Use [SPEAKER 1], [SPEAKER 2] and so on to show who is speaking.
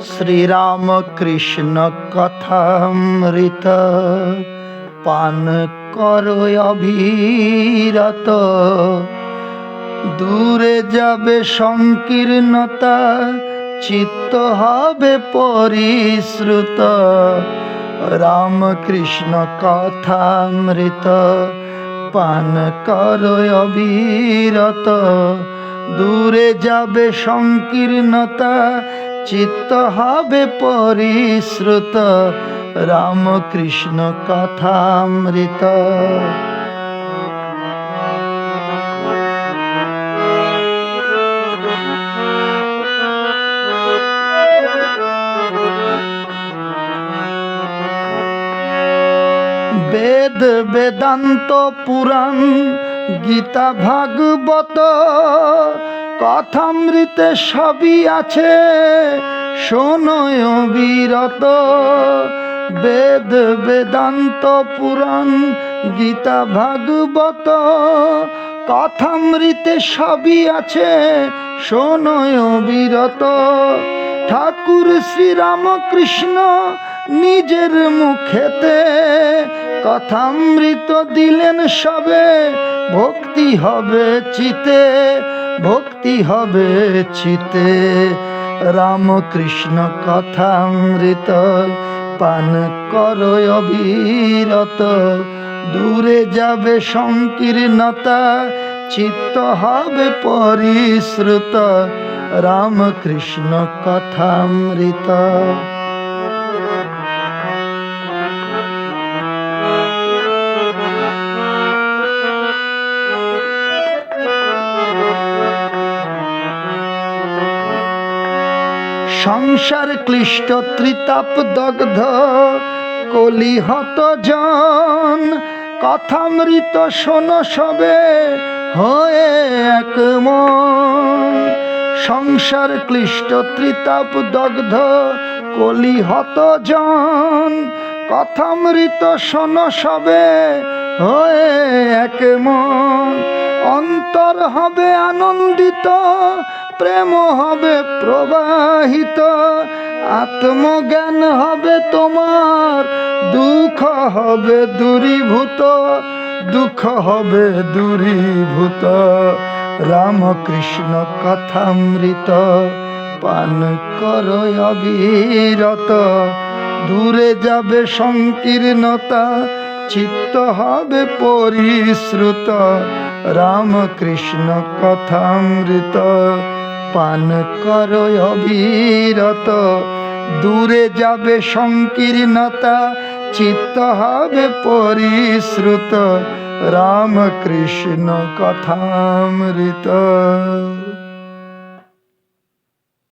[SPEAKER 1] শ্রীরাম কৃষ্ণ কথামৃত পান করো অবিরত। দূরে যাবে সংকীর্ণতা, চিত্ত হবে পরিশ্রুত। রাম কৃষ্ণ কথামৃত পান করো অবিরত। দূরে যাবে সংকীর্ণতা, চিত্ত হবে পরিশ্রুত। রাম কৃষ্ণ কথামৃত। বেদ বেদান্ত পুরাণ গীতা ভাগবত কথামৃতে সবই আছে শোনো অবিরত। বেদ বেদান্ত পুরাণ গীতা ভাগবত কথামৃতে সবই আছে শোনো অবিরত। ঠাকুর শ্রীরামকৃষ্ণ নিজের মুখেতে কথামৃত দিলেন সবে, ভক্তি হবে চিতে, ভক্তি হবে চিতে। রামকৃষ্ণ কথামৃত পান করো অবিরত। দূরে যাবে সংকীর্ণতা, চিত্ত হবে পরিশ্রুত। রামকৃষ্ণ কথামৃত। সংসার ক্লিষ্ট ত্রিতাপ দগ্ধ কলিহত জন, কথামৃত শোনো সবে হয়ে এক মন। সংসার ক্লিষ্ট ত্রিতাপ দগ্ধ কলিহত জন, কথামৃত শোনো সবে হয়ে এক মন। অন্তর হবে আনন্দিত, প্রেম হবে প্রবাহিত, আত্মজ্ঞান হবে তোমার, দুঃখ হবে দূরীভূত, দুঃখ হবে দূরীভূত। রামকৃষ্ণ কথামৃত পান করো অবিরত। দূরে যাবে সংকীর্ণতা, চিত্ত হবে পরিশ্রুত। রামকৃষ্ণ কথামৃত পান করো অবিরত। দূরে যাবে সংকীর্ণতা, চিত্ত হবে পরিশ্রুত। রামকৃষ্ণ কথামৃত।